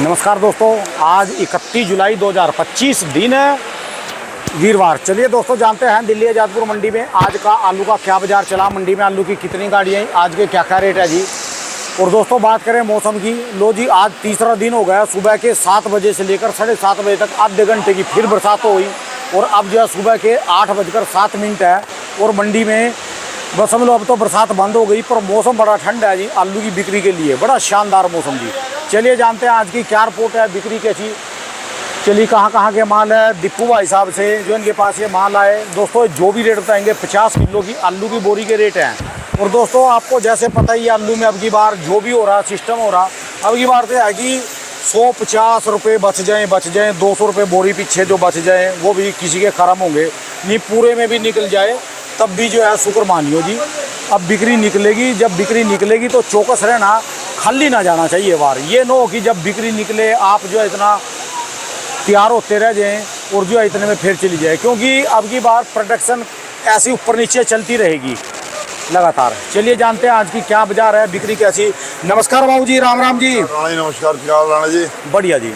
नमस्कार दोस्तों, आज 31 जुलाई 2025 दिन है वीरवार। चलिए दोस्तों, जानते हैं दिल्ली आज़ादपुर मंडी में आज का आलू का क्या बाज़ार चला, मंडी में आलू की कितनी गाड़ियाँ, आज के क्या क्या रेट है जी। और दोस्तों बात करें मौसम की, लो जी आज तीसरा दिन हो गया। सुबह के 7 बजे से लेकर 7:30 बजे तक आधे घंटे की फिर बरसात हुई और अब जो है सुबह के 8:07 है और मंडी में बस समझ लो अब तो बरसात बंद हो गई, पर मौसम बड़ा ठंड है जी आलू की बिक्री के लिए, बड़ा शानदार मौसम जी। चलिए जानते हैं आज की क्या रिपोर्ट है, बिक्री कैसी चलिए, कहाँ के माल है। दीपू भाई साहब से जो इनके पास ये माल आए दोस्तों, जो भी रेट बताएंगे 50 किलो की आलू की बोरी के रेट हैं। और दोस्तों आपको जैसे पता ही है आलू में अब की बार जो भी हो रहा सिस्टम हो रहा, अब की बार तो है कि 150 रुपये बच जाएँ 200 रुपये बोरी पीछे जो बच जाएँ वो भी किसी के कर्म होंगे, नहीं पूरे में भी निकल जाए तब भी जो है शुक्र मानियो जी। अब बिक्री निकलेगी, जब बिक्री निकलेगी तो चौकस रहना, खाली ना जाना चाहिए बार। ये न हो कि जब बिक्री निकले आप जो है इतना तैयार होते रह जाएं और जो है इतने में फिर चली जाए, क्योंकि अब की बार प्रोडक्शन ऐसी ऊपर नीचे चलती रहेगी लगातार। चलिए जानते हैं आज की क्या बाजार है, बिक्री कैसी। नमस्कार बाबू जी, राम राम जी। राणा जी नमस्कार, क्या हाल राणा जी? बढ़िया जी।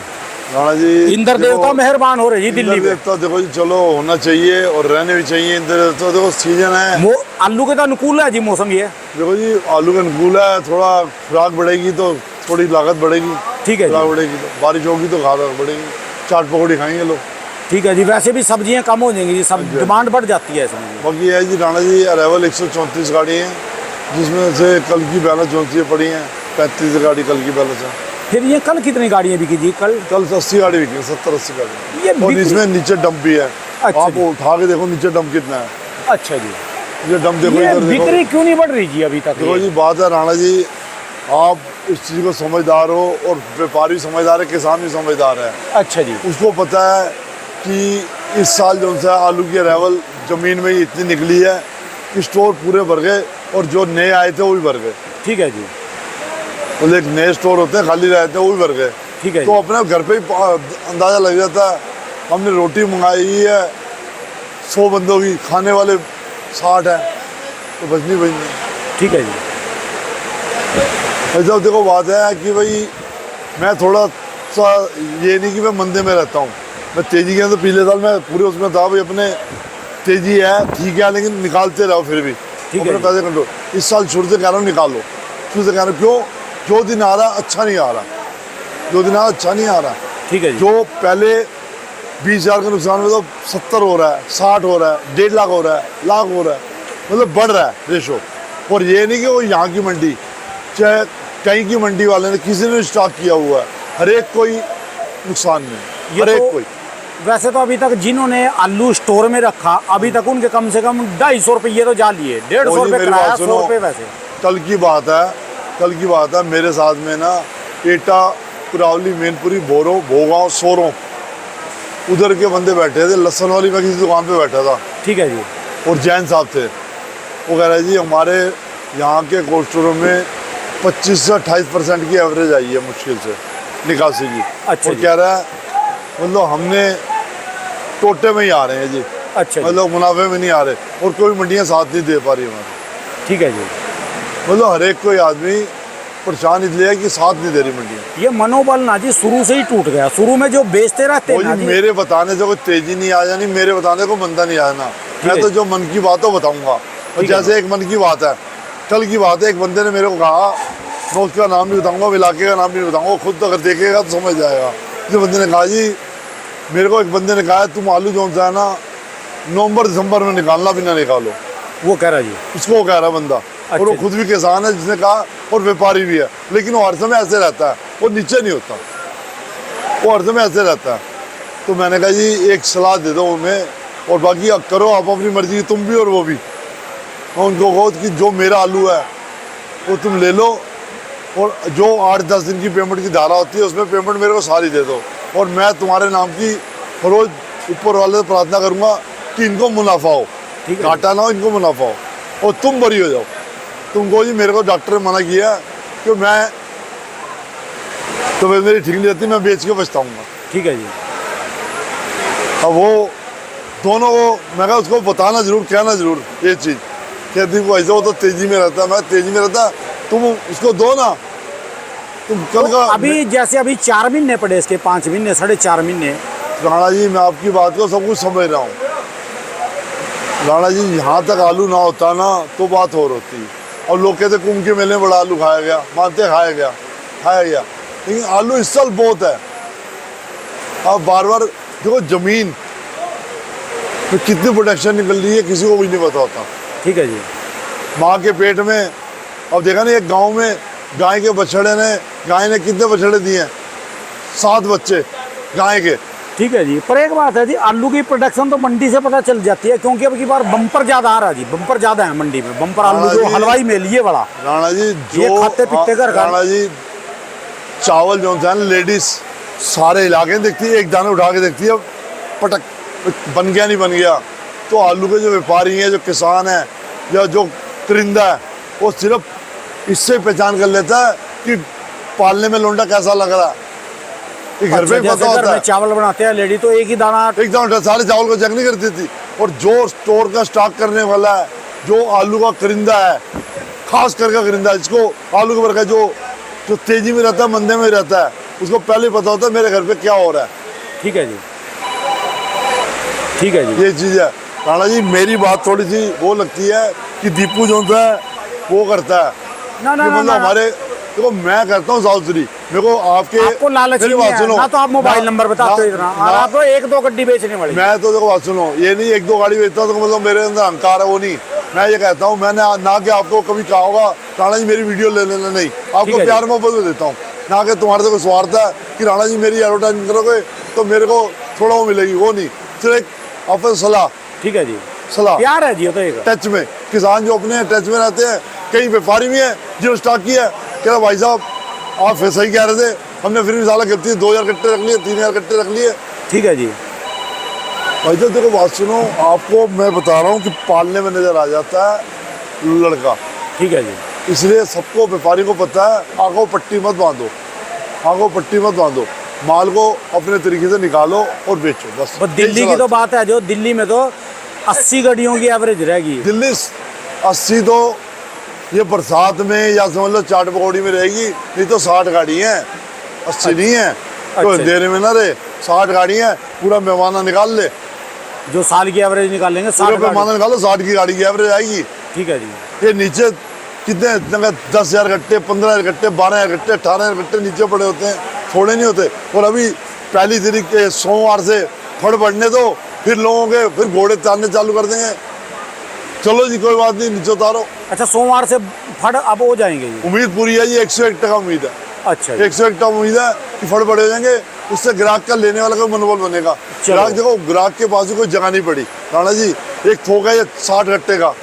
राणा जी इंद्र देवता मेहरबान हो रहे जी दिल्ली में। देवता देखो जी, चलो होना चाहिए और रहने भी चाहिए। इंद्र देवता देखो सीजन है, आलू के तो अनुकूल है जी मौसम। ये देखो जी आलू का अनुकूल है, थोड़ा खुराक बढ़ेगी तो थोड़ी लागत बढ़ेगी, ठीक है, खुराक बढ़ेगी तो बारिश होगी तो खाद बढ़ेगी, चाट पकौड़ी खाएंगे लोग। ठीक है जी। वैसे भी सब्जियां कम हो जाएंगी जी, सब डिमांड बढ़ जाती है इसमें। बाकी है जी राणा जी, अरेवल 134 गाड़ी हैं, जिसमें से कल की बैलेंस 34 पड़ी हैं, 35 गाड़ी कल की बैलेंस है। फिर ये कल कितनी गाड़ियाँ बिकी जी? कल 80 गाड़ी बिकी, 70-80 गाड़ी। ये और इसमें नीचे डंप भी है। अच्छा आप उठा के देखो नीचे डंप कितना है। अच्छा जी। ये डंप देखो, ये इधर देखो। बिक्री क्यों नहीं बढ़ रही जी अभी तक? देखो जी बात है राणा जी, आप इस चीज़ को समझदार हो और व्यापारी समझदार है, किसान भी समझदार है। अच्छा जी। उसको पता है कि इस साल जो सा आलू की अरेवल ज़मीन में ही इतनी निकली है कि स्टोर पूरे भर गए और जो नए आए थे वो भी भर गए। ठीक है जी। तो एक नए स्टोर होते हैं खाली रहते हैं वो भी भर गए। ठीक है। तो अपने घर पे ही अंदाज़ा लग जाता है। हमने रोटी मंगाई है 100 बंदों की, खाने वाले 60 है, तो बचनी बचनी। ठीक है जी। ऐसा देखो बात है कि भाई मैं थोड़ा सा ये नहीं कि मैं मंदे में रहता हूँ, मैं तेज़ी के अंदर पिछले साल मैं पूरे उसमें था भाई, अपने तेज़ी है ठीक है लेकिन निकालते रहो फिर भी अपने पैसे कंट्रोल। इस साल शुरू से कह रहा हूँ निकालो, शुरू से कह रहा हूँ। क्यों? जो दिन आ रहा अच्छा नहीं आ रहा, जो दिन आ रहा अच्छा नहीं आ रहा। ठीक है जी। जो पहले 20,000 का नुकसान में तो 70 हो रहा है, 60 हो रहा है, 1.5 लाख हो रहा है, लाख हो रहा है, मतलब बढ़ रहा है रेशो। और ये नहीं कि वो यहाँ की मंडी, चाहे कहीं की मंडी वाले ने किसी ने स्टॉक किया हुआ है, हर एक कोई नुकसान में, हर एक कोई। वैसे तो अभी तक जिन्होंने आलू स्टोर में रखा अभी तक उनके कम से कम 250 रुपये तो जा लिए, 150 रुपये किराया, 100 रुपये वैसे। कल की बात है मेरे साथ में ना एटा, कुरावली, मैनपुरी, बोरो, भोगांव, सोरों, उधर के बंदे बैठे थे। लहसन वाली मैं किसी दुकान पे बैठा था। ठीक है जी। और जैन साहब थे, वो कह रहे जी हमारे यहाँ के कोल्ड स्टोरों में 25 से 28% की एवरेज आई है मुश्किल से निकासी की। अच्छा। और कह रहा है मतलब हमने टोटे में ही आ रहे हैं जी। अच्छा। मतलब मुनाफे में नहीं आ रहे और कोई मंडियाँ साथ नहीं दे पा रही हमारी। ठीक है जी। मतलब हर एक कोई आदमी परेशान इसलिए है कि साथ नहीं दे रही मंडियाँ। ये मनोबल ना जी शुरू से ही टूट गया, शुरू में जो बेचते रहते हैं ना, मेरे बताने से कोई तेजी नहीं आ जानी, मेरे बताने को मंदा नहीं आना। मैं तो जो मन की बात हो बताऊंगा। और जैसे एक मन की बात है, कल की बात है, एक बंदे ने मेरे को कहा, मैं उसका नाम नहीं बताऊंगा, इलाके का नाम नहीं बताऊंगा, खुद अगर देखेगा तो समझ जाएगा। इस बंदे ने कहा जी, मेरे को एक बंदे ने कहा तुम आलू जो सा है ना नवंबर दिसंबर में निकालना भी ना निकालो। वो कह रहा जी, उसको कह रहा बंदा। अच्छा। और वो खुद भी किसान है जिसने कहा, और व्यापारी भी है, लेकिन वो हर समय ऐसे रहता है, वो नीचे नहीं होता, वो हर समय ऐसे रहता है। तो मैंने कहा जी एक सलाह दे दो उन्हें, और बाकी अब करो आप अपनी मर्जी, तुम भी और वो भी। मैं उनको कहो कि जो मेरा आलू है वो तुम ले लो, और जो 8-10 दिन की पेमेंट की धारा होती है उसमें पेमेंट मेरे को सारी दे दो, और मैं तुम्हारे नाम की रोज़ ऊपर वाले से प्रार्थना करूँगा कि इनको मुनाफा हो, घाटा ना हो, इनको मुनाफा हो, और तुम बरी हो जाओ। तुमको जी मेरे को डॉक्टर ने मना किया कि मैं तो मेरी ठीक नहीं रहती, मैं बेच के पछताऊँगा। ठीक है जी। अब वो दोनों को मैं कहा उसको बताना जरूर, कहना जरूर ये चीज़, कहती वो ऐसे वो तो तेज़ी में रहता है, मैं तेज़ी में रहता, तुम उसको दो ना, तुम कल का अभी जैसे अभी 4 महीने पड़े इसके, 5 महीने, 4.5 महीने। राणा जी मैं आपकी बात को सब कुछ समझ रहा हूँ राणा जी, यहाँ तक आलू ना होता ना तो बात और होती। और लोग कहते कुंभ के मेले में बड़ा आलू खाया गया, मानते खाया गया, लेकिन आलू इस साल बहुत है। अब बार बार देखो जमीन में कितनी प्रोडक्शन निकल रही है किसी को भी नहीं पता होता। ठीक है जी। माँ के पेट में, अब देखा ना एक गांव में गाय के बछड़े ने, गाय ने कितने बछड़े दिए हैं? 7 बच्चे गाय के। ठीक है जी। पर एक बात है जी, आलू की प्रोडक्शन तो मंडी से पता चल जाती है, क्योंकि अब की बार बम्पर ज्यादा आ रहा है जी, बम्पर ज्यादा है मंडी में, बम्पर आलू जो हलवाई में लिए बड़ा। राणा जी ये जो खाते पीते कर राणा जी चावल जो है लेडीज सारे इलाके में देखती है, एक दाना उठा के देखती है, पटक बन गया नहीं बन गया। तो आलू के जो व्यापारी हैं, जो किसान है या जो परिंदा है, वो सिर्फ इससे पहचान कर लेता है कि पालने में लोंडा कैसा लग रहा है। ये घर पे पता होता है। चावल बनाते हैं लेडी तो एक ही दाना, एकदम सारे चावल को चेक नहीं करती थी। और जो स्टोर का स्टॉक करने वाला है, जो आलू का करिंदा है, खास करके करिंदा, जिसको आलू के बरका जो तेजी में रहता है, मंदे में रहता है, उसको पहले पता होता है मेरे घर पे क्या हो रहा है। ठीक है जी, ठीक है जी। ये चीज़ है राणा जी। मेरी बात थोड़ी सी वो लगती है कि दीपू जो है वो करता है ना ना कि मतलब ना, हमारे देखो मैं करता हूँ साउथरी, मेरे को आपको लालच मेरी नहीं बात है सुनो ना, तो आप मोबाइल नंबर बताते हो इतना, और आप 1-2 गड्डी बेचने वाली। मैं तो देखो बात सुनो, ये नहीं 1-2 गाड़ी बेचता हूं तो मतलब मेरे अंदर अहंकार है, वो नहीं। मैं ये कहता हूँ, मैंने ना कि आपको कभी कहा होगा राणा जी मेरी वीडियो ले लेना, नहीं, आपको प्यार मोहब्बत में देता हूँ, ना कि तुम्हारे से कोई स्वार्थ है कि राणा जी मेरी एडवर्टाइजमेंट करोगे तो मेरे को थोड़ा वो मिलेगी, वो नहीं, सिर्फ एक आपको सलाह। ठीक है जी, सलाह प्यार है जी, तो एक टच में किसान जो अपने टच में रहते हैं, कई व्यापारी भी हैं जो स्टॉक की है, कह रहा भाई साहब आप फिर सही कह रहे थे, हमने फिर भी साला गलती 2000 कट्टे रख लिए, 3000 कट्टे रख लिए। ठीक है जी। भाई तो देखो बात सुनो, आपको मैं बता रहा हूँ कि पालने में नजर आ जाता है लड़का। ठीक है जी। इसलिए सबको व्यापारी को पता है, आंखों पट्टी मत बांधो, आंखों पट्टी मत बांधो, माल को अपने तरीके से निकालो और बेचो बस। दिल्ली की तो बात है, जो दिल्ली में तो 80 गाड़ियों की एवरेज रहेगी। दिल्ली 80 तो ये बरसात में या समझ लो चाट पकौड़ी में रहेगी, नहीं तो 60 गाड़ी है, 80 नहीं है। तो अंधेरे में ना रहे, 60 गाड़ी है, पूरा पैमाना निकाल ले, जो साल की एवरेज निकालेंगे, पूरा पैमाना निकालो, 60 की गाड़ी की एवरेज आएगी। ठीक है जी। ये नीचे कितने 10,000 गट्टे, 15,000 गट्टे, 12,000 गट्टे, 18,000 गट्टे नीचे पड़े होते हैं, थोड़े नहीं होते। और अभी पहली तारीख के सोमवार से फड़ पड़ने दो, फिर लोगों के फिर घोड़े तारने चालू कर देंगे। चलो जी कोई बात नहीं, नीचे उतारो। अच्छा, सोमवार से फड़ अब हो जाएंगे जी? उम्मीद पूरी है जी, 101% उम्मीद है। अच्छा, 101% उम्मीद है कि फड़ पड़े हो जाएंगे, उससे ग्राहक का लेने वाला का मनोबल बनेगा। ग्राहक देखो, ग्राहक के पास भी कोई जगह नहीं पड़ी राणा जी, एक थोक है 60 गट्टे का,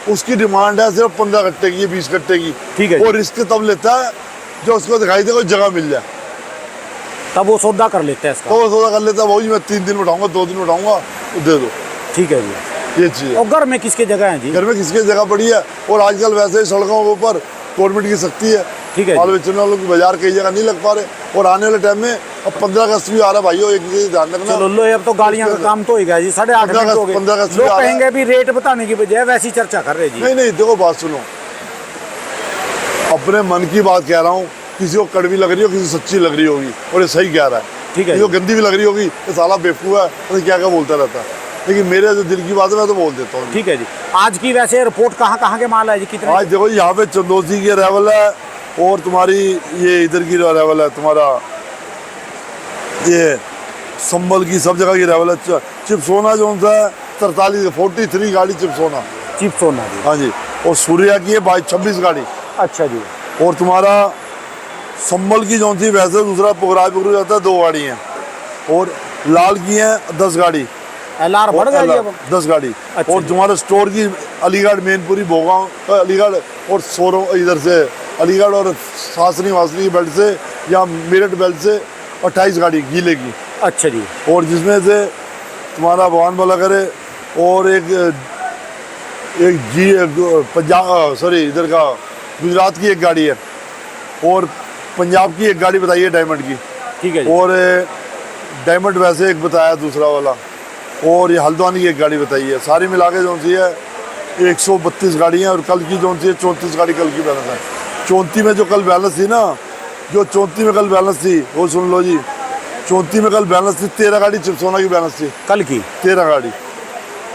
उसकी डिमांड है सिर्फ 15 गट्टे की, 20 गट्टे की। ठीक है। और रिस्क तब लेता है जो उसको दिखाई दे कोई जगह मिल जाए, तब वो सौदा कर लेते हैं इसका। तो वो सौदा कर लेता है, भाई मैं 3 दिन में उठाऊंगा, 2 दिन में उठाऊंगा, तो दे दो। ठीक है जी। ये चीज़ है। और घर में किसके जगह है जी? घर में किसकी जगह पड़ी है, और आजकल वैसे ही सड़कों के ऊपर गवर्नमेंट की सख्ती है। ठीक है। माल बेचने वालों की बाजार कई जगह नहीं लग पा रहे, और आने वाले टाइम में अब 15 अगस्त भी आ रहा है भाइयों, एक चीज़ ध्यान रखना। चलो लो, अब तो गाड़ियां का काम तो हो गया जी, 8:30 मिनट हो गए। 15 अगस्त लोग कहेंगे भी रेट बताने की बजाय वैसी चर्चा कर रहे जी। नहीं नहीं, देखो बात सुनो, अपने मन की बात कह रहा हूँ, किसी को कड़वी लग रही हो, किसी सच्ची लग रही होगी, और ये सही कह रहा है। ठीक है। किसी को गंदी भी लग रही होगी, ये साला बेवकूफ़ है, तो क्या क्या बोलता रहता है, लेकिन मेरे जो दिल की बात है मैं तो बोल देता हूँ। ठीक है जी। आज की वैसे रिपोर्ट कहाँ के माल है जी, कितने? आज देखो यहाँ पे चंदोसी की अरावल है, और तुम्हारी ये इधर की अरावल है, तुम्हारा ये संबल की, सब जगह की अरावल है। चिपसोना जो है 43 गाड़ी चिपसोना, चिपसोना जी। हाँ जी। और सूर्या की है 26 गाड़ी। अच्छा जी। और तुम्हारा संबल की जो थी वैसे दूसरा पुगराज पुगरू जाता है, 2 गाड़ी हैं। और लाल की है 10 गाड़ी, LR बढ़ गया जी अब? 10 गाड़ी। अच्छा और तुम्हारा स्टोर की अलीगढ़ मैनपुरी भोगांव, अलीगढ़ और सोरो, इधर से अलीगढ़ और सासनी वासनी की बेल्ट से या मेरठ बेल्ट से 28 गाड़ी गीले की। अच्छा जी। और जिसमें से तुम्हारा भगवान भला करे, और एक जी पंजाब, सॉरी इधर का गुजरात की एक गाड़ी है, और पंजाब की एक गाड़ी बताई है डायमंड की। ठीक है जी। और डायमंड वैसे एक बताया दूसरा वाला, और ये हल्द्वानी की एक गाड़ी बताई है। सारी मिला के जो सी है 132 गाड़ियाँ, और कल की जो सी है 34 गाड़ी कल की बैलेंस है। 34 में जो कल बैलेंस थी ना, जो 34 में कल बैलेंस थी वो सुन लो जी, 34 में कल बैलेंस थी 13 गाड़ी चिप्सोना की बैलेंस थी, कल की 13 गाड़ी।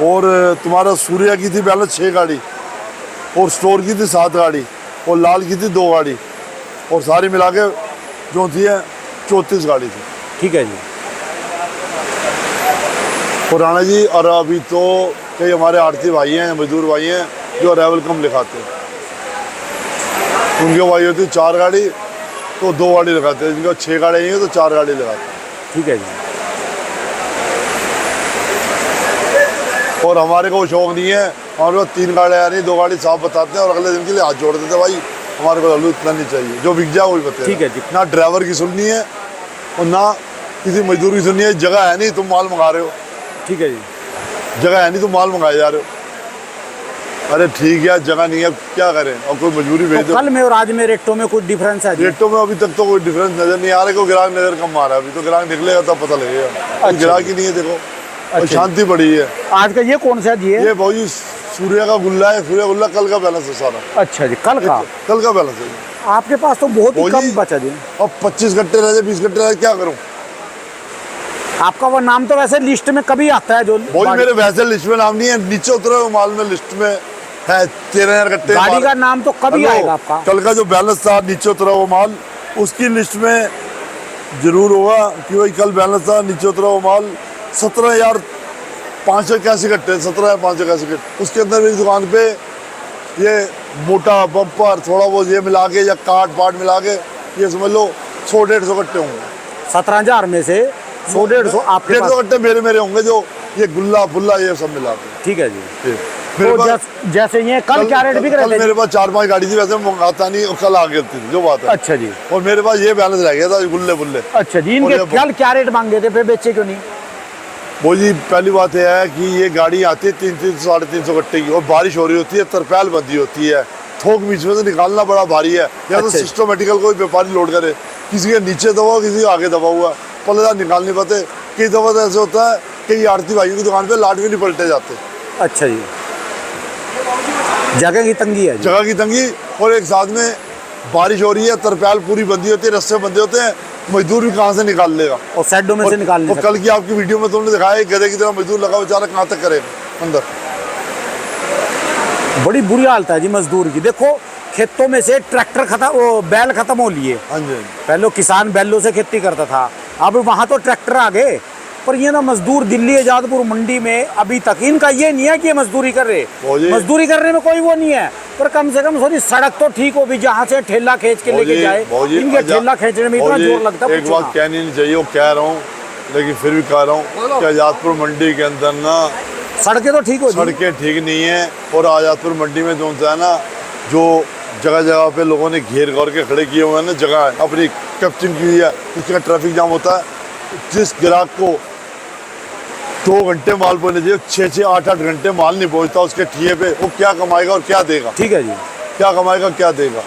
और तुम्हारा सूर्या की थी बैलेंस 6 गाड़ी, और स्टोर की थी 7 गाड़ी, और लाल की थी 2 गाड़ी, और सारी मिला के जो थी 34 गाड़ी थी। ठीक है जी। और राणा जी, और अभी तो कई हमारे आड़ती भाई हैं, मजदूर भाई हैं जो अराइवल कम लिखाते हैं, उनके भाई होती 4 गाड़ी तो 2 गाड़ी लगाते हैं, जिनका 6 गाड़ी हैं तो 4 गाड़ी लगाते हैं। ठीक है जी। और हमारे को शौक नहीं है, हमारे पास 3 गाड़ियाँ नहीं, 2 गाड़ी साफ बताते हैं और अगले दिन के लिए हाथ जोड़ देते हैं, भाई हमारे को आलू इतना नहीं चाहिए, जो बिक जाए वही बताए। ठीक है जी। ना ड्राइवर की सुननी है और ना किसी मजदूर की सुननी है, जगह है नहीं, तुम माल मंगा रहे हो। ठीक है जी। जगह है नहीं, तुम माल मंगाए जा रहे हो। अरे ठीक है, जगह नहीं है, क्या करें, और कोई मजबूरी भेज दो। कल में और आज में रेटों में कुछ डिफरेंस है जी? रेटों में अभी तक तो कोई डिफरेंस नजर नहीं आ रहा, कोई ग्राहक नजर कम आ रहा है, अभी तो ग्राहक निकलेगा तब पता लगेगा। अच्छा। ग्राहक ही नहीं है, देखो और अच्छा। शांति पड़ी है। आज का ये कौन सा जी है? ये भाई सूर्य का गुल्ला है, सूर्य गुल्ला कल का बैलेंस है सारा। अच्छा जी, कल का कल का बैलेंस है। आपके पास तो बहुत ही वो कम जी, बचा जी। अब 25 घंटे रह जाए, 20 घंटे रह जाए, क्या करूं? आपका वो नाम तो वैसे लिस्ट में कभी आता है जो भाई मेरे वैसे लिस्ट में नाम नहीं है, नीचे उतरे हुए माल में लिस्ट में है 13,000 घंटे। गाड़ी का नाम तो कभी हेलो, आएगा आपका? कल का जो बैलेंस था नीचे उतरा हुआ माल, उसकी लिस्ट में जरूर होगा कि भाई कल बैलेंस था नीचे उतरा हुआ माल 17,581 घंटे, 17,581 घंटे। उसके अंदर मेरी दुकान पे ये मोटा बम्पर थोड़ा बहुत ये मिला के या काट पाट मिला के ये समझ लो 100-150 घंटे होंगे। 17,000 में से 100-150 आपके 150 पास? घंटे मेरे होंगे, जो ये गुल्ला फुल्ला ये सब मिला के। ठीक है जी। मेरे तो पास जैसे ये कल क्या रेट बिक रहे थे? मेरे पास 4-5 गाड़ी थी, वैसे मंगाता नहीं, और कल आ गई थी जो बात है। अच्छा जी। और मेरे पास ये बैलेंस रह गया था गुल्ले बुल्ले। अच्छा जी, इनके और ये- कल क्या रेट मांगे थे, फिर बेचे क्यों नहीं? वो जी पहली बात यह है कि ये गाड़ी आती है 300 साढ़े 300 घंटे की, और बारिश हो रही होती है, तरपैल बंदी होती है, थोक बीच में से निकालना बड़ा भारी है। या तो अच्छा। सिस्टमेटिकल कोई व्यापारी लोड करे, किसी के नीचे दबा किसी के आगे दबा हुआ, पल्लेदार निकाल नहीं पाते। कई दफा तो ऐसे होता है कि आड़ती भाइयों की दुकान पे लाट भी नहीं पलटे जाते। अच्छा जी, जगह की तंगी है जी। जगह की तंगी, और एक साथ में बारिश हो रही है, तरपैल पूरी बंदी होती है, रस्से बंदे होते हैं, मजदूर भी कहाँ से निकाल लेगा? और सेडों में से निकाल नहीं और कल की आपकी वीडियो में तुमने दिखाया एक गधे की तरह मजदूर लगा, बेचारा कहाँ तक करेगा अंदर। सकते। बड़ी बुरी हालत है जी मजदूर की। देखो खेतों में से ट्रैक्टर खत्म, वो बैल खत्म हो लिए। हाँ जी। पहले किसान बैलों से खेती करता था, अब वहाँ तो ट्रैक्टर आ गए। पर ये ना मजदूर दिल्ली आजादपुर मंडी में अभी तक इनका ये नहीं है कि ये मजदूरी कर रहे, मजदूरी करने में कोई वो नहीं है, पर कम से कम सॉरी सड़क तो ठीक हो भी, जहाँ से ठेला खींच के लेके जाए। इनके ठेला खींचने में इतना जोर लगता है। एक बात कहनी नहीं चाहिए, वो कह रहा हूँ, लेकिन फिर भी कह रहा हूँ कि आजादपुर मंडी के अंदर ना सड़कें तो ठीक हो, सड़कें ठीक नहीं है। और आजादपुर मंडी में जो है ना, जो जगह जगह पे लोगों ने घेर घोर के खड़े किए हुए हैं ना, जगह है अपनी कैप्चरिंग की है, उसका ट्रैफिक जाम होता है। जिस ग्राहक को 2 घंटे माल पहुंचने चाहिए, 6-6 8-8 घंटे माल नहीं पहुंचता उसके ठिए पे, वो क्या कमाएगा और क्या देगा? ठीक है जी, क्या कमाएगा क्या देगा?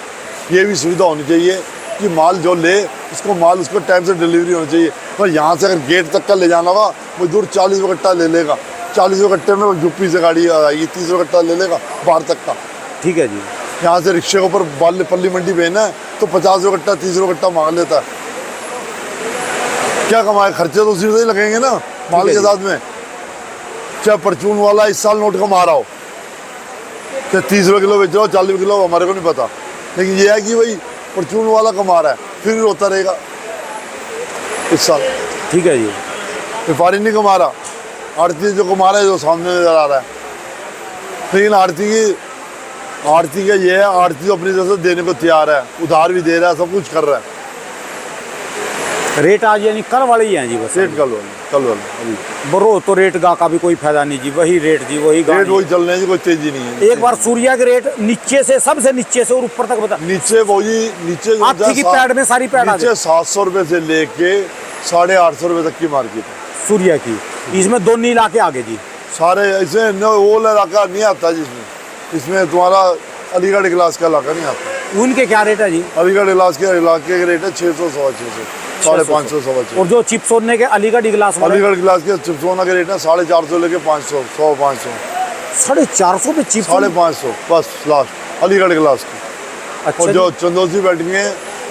ये भी सुविधा होनी चाहिए कि माल जो ले उसको माल उसको टाइम से डिलीवरी होनी चाहिए। पर यहाँ से अगर गेट तक का ले जाना होगा, मजदूर 40 रुपये कट्टा ले लेगा, 40 रुपये कट्टे में यूपी से गाड़ी आएगी, 30 रुपये कट्टा ले लेगा बाहर तक का। ठीक है जी। यहाँ से रिक्शे के ऊपर पल्ली मंडी भेजना है तो 50 रुपये कट्टा 30 रुपये कट्टा मांग लेता है। क्या कमाए? खर्चे तो उसी से ही लगेंगे ना माल के साथ में। चाहे परचून वाला इस साल नोट कमा रहा हो, चाहे 30 रुपये किलो बेच रहा हो, 40 रुपये किलो, हमारे को नहीं पता, लेकिन ये है कि भाई परचून वाला कमा रहा है, फिर भी रोता रहेगा इस साल। ठीक है जी। व्यापारी नहीं कमा रहा, आड़ती जो कमा रहा है, जो सामने नजर आ रहा है। लेकिन आड़ती का ये है, आड़ती तो अपनी तरफ से देने को तैयार है, उधार भी दे रहा है, सब कुछ कर रहा है। रेट आज यानी कल वाले ही हैं जी, बस रेट कल वाले अभी बरो तो रेट का भी कोई फायदा नहीं जी, वही रेट जी, वही रेट वही चल रहे हैं जी, कोई तेजी नहीं है। एक बार सूर्या के रेट नीचे से, सबसे नीचे से और ऊपर तक बता, नीचे वही नीचे हाथी की पैड में सारी पैड आ नीचे 700 रुपये से लेके 850 रुपये तक की मार्केट है सूर्या की। इसमें दोनों इलाके आगे जी, सारे ऐसे वो इलाका नहीं आता जिसमें, इसमें तुम्हारा अलीगढ़ क्लास का इलाका नहीं आता। उनके क्या रेट है जी? अलीगढ़ क्लास के इलाके का रेट है 600 सवा 600 550 सवा 600। और जो चिप्स होने के अलीगढ़ क्लास, अलीगढ़ क्लास के चिप्सोना के रेट है 450 लेके 500 100 500 450 पे चिप्स 550 बस लास्ट अलीगढ़ क्लास की। अच्छा और जो चंदौसी बैठेंगे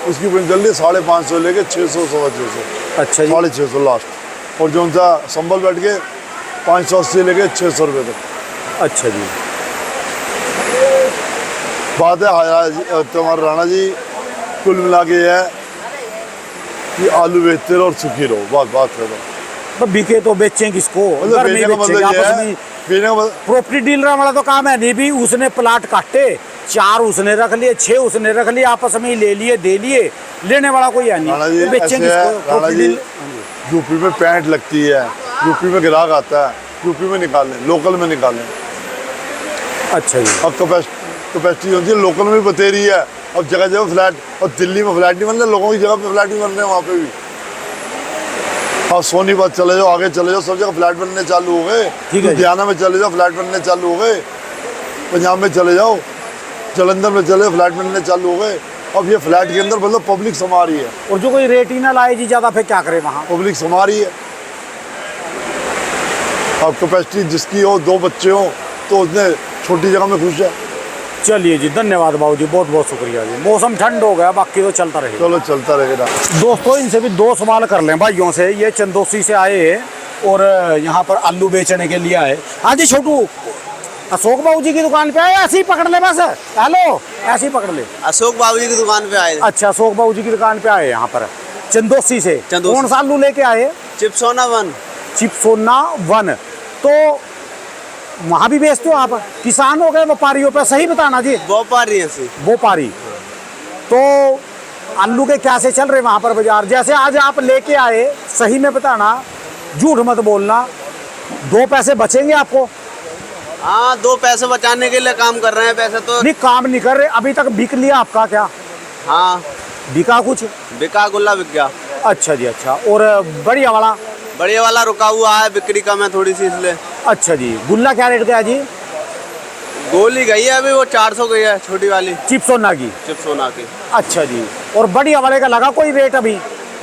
उसकी कीमत चल रही है 550 लेके 600 650 अच्छा जी। 650 लास्ट। और जो उनका संभल बैठ के 580 लेके 600 रुपये तक। अच्छा जी। बात है तुम्हारा राणा जी, कुल मिला के ये है कि आलू बेचते रहो और सुखी रहो, बात करो। तो बिके तो बेचें किसको, मतलब घर में बेचने का बेचेंगे मतलब ये आपस है, में। बेचने का मतलब प्रॉपर्टी डीलर वाला तो काम है नहीं भी, उसने प्लाट काटे 4 उसने रख लिए, 6 उसने रख लिए, आपस में ही ले लिए दे लिए, लेने वाला कोई है राणा नहीं, जी तो बेचें ऐसे किसको। है, राणा प्रॉपर्टी जी डील यूपी में पैंट लगती है, यूपी में ग्राहक आता है, यूपी में निकालें, लोकल में निकालें। अच्छा जी। अब कैपेसिटी होती है, लोकल में भी बतेरी है। अब जगह जगह फ्लैट, और दिल्ली में फ्लैट नहीं बन रहे, लोगों की जगह पे फ्लैट नहीं बन रहे हैं वहाँ पे भी। आप सोनीपत चले जाओ, आगे चले जाओ, सब जगह फ्लैट बनने चालू हो गए। ठीक है। लुधियाना में चले जाओ, फ्लैट बनने चालू हो गए। पंजाब में चले जाओ, जलंधर में चले, फ्लैट बनने चालू हो गए। अब ये फ्लैट के अंदर मतलब पब्लिक समा रही है, और जो कोई रेट ही ना लाए जी ज़्यादा, फिर क्या करे वहाँ। पब्लिक समा रही है। अब कैपेसिटी जिसकी हो, 2 बच्चे हो, तो उसने छोटी जगह में खुश है। चलिए जी, धन्यवाद बाबू जी, बहुत बहुत शुक्रिया जी। मौसम ठंड हो गया, बाकी तो चलता रहेगा। चलो चलता रहेगा। दोस्तों इनसे भी 2 सवाल कर लें भाइयों से। ये चंदोसी से आए हैं और यहाँ पर आलू बेचने के लिए आए। हाँ जी छोटू, अशोक बाबू जी की दुकान पे आए, ऐसे ही पकड़ ले बस। हेलो, ऐसे ही पकड़ ले। अशोक बाबू जी की दुकान पे आए। अच्छा, अशोक बाबू जी की दुकान पे आए यहाँ पर चंदोसी से। चंदोसी। कौन सा आलू लेके आए? चिप्सोना 1। चिप्सोना 1। तो वहाँ भी बेचते हो आप? किसान हो गए व्यापारियों पे, सही बताना जी। व्यापारी है से। व्यापारी। तो आलू के क्या से चल रहे वहाँ पर बाजार? जैसे आज आप लेके आए, सही में बताना, झूठ मत बोलना, 2 पैसे बचेंगे आपको? हाँ, 2 पैसे बचाने के लिए काम कर रहे हैं, पैसे तो नहीं, काम नहीं कर रहे अभी तक। बिक लिया आपका क्या? हाँ, बिका कुछ? बिका गुल्ला बिक गया। अच्छा जी, अच्छा। और बढ़िया वाला? बढ़िया वाला रुका हुआ है, बिक्री कम है थोड़ी सी इसलिए। अच्छा जी। गुल्ला क्या रेट का है जी? गोली गई है अभी, वो 400 गई है, छोटी वाली चिप्सोना की? चिप्सोना की। अच्छा जी। और बढ़िया वाले का लगा कोई रेट अभी?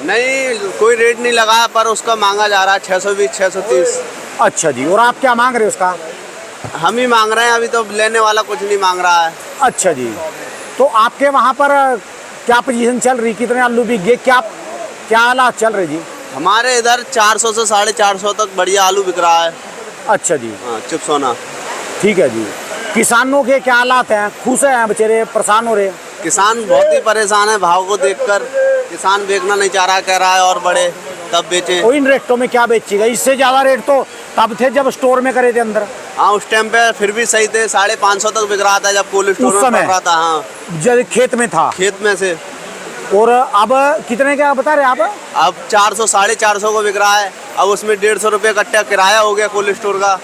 नहीं, कोई रेट नहीं लगा, पर उसका मांगा जा रहा है 620 630। अच्छा जी। और आप क्या मांग रहे हो उसका? हम ही मांग रहे हैं, अभी तो लेने वाला कुछ नहीं मांग रहा है। अच्छा जी। तो आपके वहाँ पर क्या पोजीशन चल रही, कितने आलू बिक गए, क्या क्या हालात चल रहे जी? हमारे इधर 400 से 450 तक बढ़िया आलू बिक रहा है। अच्छा जी। हाँ, चिप्सोना। ठीक है जी। किसानों के क्या हालात हैं? खुश हैं बेचारे, परेशान हो रहे हैं? किसान बहुत ही परेशान है भाव को देखकर। किसान बेचना नहीं चाह रहा, कह रहा है और बढ़े तब बेचे। और इन रेटों में क्या बेचेगा? इससे ज़्यादा रेट तो तब थे जब स्टोर में करे थे अंदर। हाँ, उस टाइम पे फिर भी सही थे, 550 तक बिक रहा था जब कोल्ड स्टोर उस में समय? पड़ रहा था। हाँ, जब खेत में था। खेत में से। और अब कितने क्या बता रहे आप? अब 400 450 को बिक रहा है। अब उसमें 150 रुपये कट्टा किराया हो गया कोल्ड स्टोर का।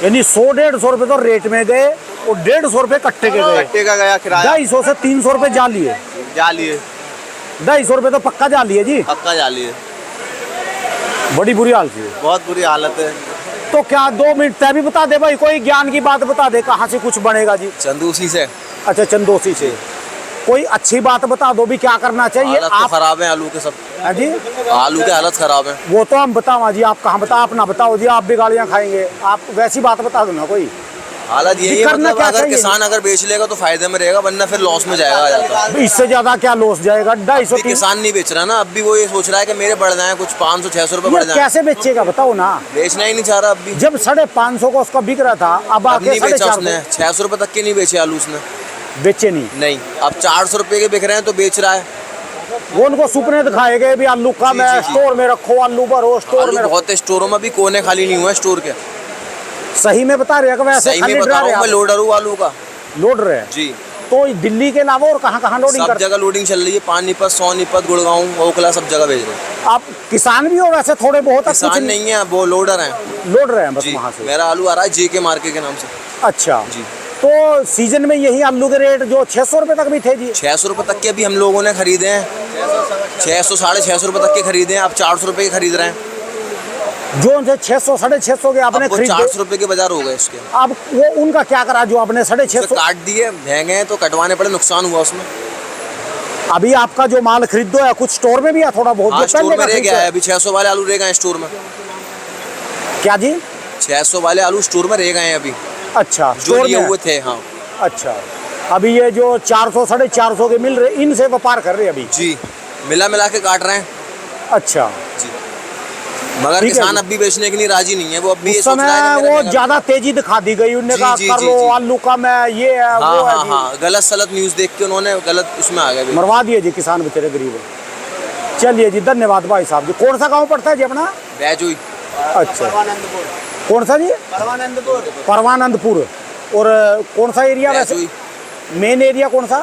यानी 100-150 रुपए तो रेट में गए और 150 रुपए कट्टे के गए। कट्टे का गया किराया। 250 से 300 रुपए जा लिए। जा लिए। 250 रुपए तो पक्का जा लिए जी। पक्का जा लिए। बड़ी बुरी हाल थी। बहुत बुरी हालत है। तो क्या 2 मिनट तय भी बता दे भाई, कोई ज्ञान की बात बता दे, कहाँ से कुछ बनेगा जी? चंदूसी से। अच्छा, चंदोसी से। कोई अच्छी बात बता दो भी, क्या करना चाहिए? हालत तो आप खराब है आलू के सब। हाँ जी, आलू के हालत खराब है। वो तो हम बताओ जी, आप कहाँ बता, आप ना बताओ जी, आप भी गालियाँ खाएंगे। आप वैसी बात बता दो ना कोई। हालत यही है, करना मतलब क्या अगर चाहिए? किसान अगर बेच लेगा तो फायदे में रहेगा, वरना फिर लॉस में जाएगा ज्यादा। इससे ज्यादा क्या लॉस जाएगा? 250 अभी किसान नहीं बेच रहा ना, अब भी वो ये सोच रहा है कि मेरे बढ़ जाए कुछ 500 600 रुपए बढ़ ये जाए। कैसे बेचेगा बताओ ना? बेचना ही नहीं चाह रहा अब भी। जब 550 का उसका बिक रहा था, अब अब आके नहीं बेचा उसने, 450 600 रुपए तक के नहीं बेचे आलू उसने। बेचे नहीं। नहीं, अब 400 रुपए के बिक रहे हैं तो बेच रहा है। वो उनको सुपने दिखाए गए भी आलू कम है, जी। स्टोर में रखो, आलू भरो, स्टोर आलू में रखो। बहुत है स्टोरों में, भी कोने खाली नहीं हुआ है स्टोर के। सही में बता रहे हैं कि वैसे सही खाली में बता डरा रहा रहे हूँ, मैं हैं? लोडर हूँ आलू का। लोड रहे हैं। जी, तो दिल्ली के अलावा और कहाँ कहाँ लोडिंग सब करते जगह लोडिंग चल रही है। पानीपत, सोनीपत, गुड़गांव, ओखला, सब जगह भेज रहे हैं। आप किसान भी हो वैसे थोड़े बहुत? कुछ किसान नहीं है, वो लोडर हैं। लोड रहे हैं बस जी, वहाँ से। मेरा आलू आ रहा है JK मार्केट के नाम से। अच्छा जी। तो सीजन में यही आलू के रेट जो 600 रुपए तक भी थे जी? 600 रुपए तक के अभी हम लोगों ने खरीदे हैं। 600 650 रुपए तक के खरीदे हैं, अब 400 रुपए के खरीद रहे हैं। जो उनसे 600 650 के आपने अब वो खरीदे, 400 रुपए के बाजार हो गए इसके। अब वो उनका क्या करा जो आपने उसे 650? काट दिए, महंगे हैं तो कटवाने पड़े, नुकसान हुआ उसमें। अभी आपका जो माल खरीदो है कुछ स्टोर में भी है थोड़ा बहुत? हाँ, जो स्टोर पहले में का रह गया है, खरीदो? अभी 600 वाले आलू रह गए हैं स्टोर में। क्या जी? 600 वाले आलू स्टोर में रह गए हैं अभी, अच्छा, जो स्टोर लिए में हुए थे। हाँ, अच्छा। अभी ये जो 400 450 के मिल रहे, इनसे व्यापार कर रहे अभी। जी, मिला मिला के काट रहे हैं। अच्छा, जी, मगर ठीक है किसान जी। अब भी बेचने के लिए राजी नहीं है। वो अब भी ये उस सोच रहा है समय कि मेरा वो मेरा- ज्यादा तेजी दिखा दी गई, उनने जी, कहा जी, कर जी, लो जी। आलू का, मैं ये है हाँ वो है हाँ जी। हाँ, गलत सलत न्यूज़ देख के उन्होंने गलत उसमें आ गए। मरवा दिए जी किसान बेचारे गरीब। चलिए जी, धन्यवाद भाई साहब जी। कौन सा गांव पड़ता है जी अपना? बैजुई। अच्छा, परमानंदपुर। कौन सा जी? परमानंदपुर। परमानंदपुर। और कौन सा एरिया वैसे, बैजुई। मेन एरिया कौन सा?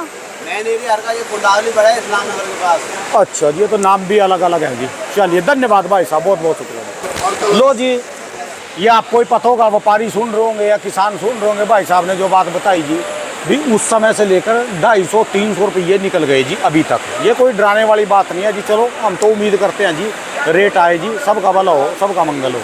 मेन एरिया का ये कुंडावली पड़ा है इस्लाम नगर के पास। अच्छा जी, ये तो नाम भी अलग अलग है जी। चलिए धन्यवाद भाई साहब, बहुत बहुत शुक्रिया। लो जी, ये आपको ही पता होगा, व्यापारी सुन रहे होंगे या किसान सुन रहे होंगे, भाई साहब ने जो बात बताई जी, भी उस समय से लेकर 250-300 रुपये निकल गए जी अभी तक। ये कोई डराने वाली बात नहीं है जी। चलो, हम तो उम्मीद करते हैं जी रेट आए जी, सबका भला हो, सबका मंगल हो।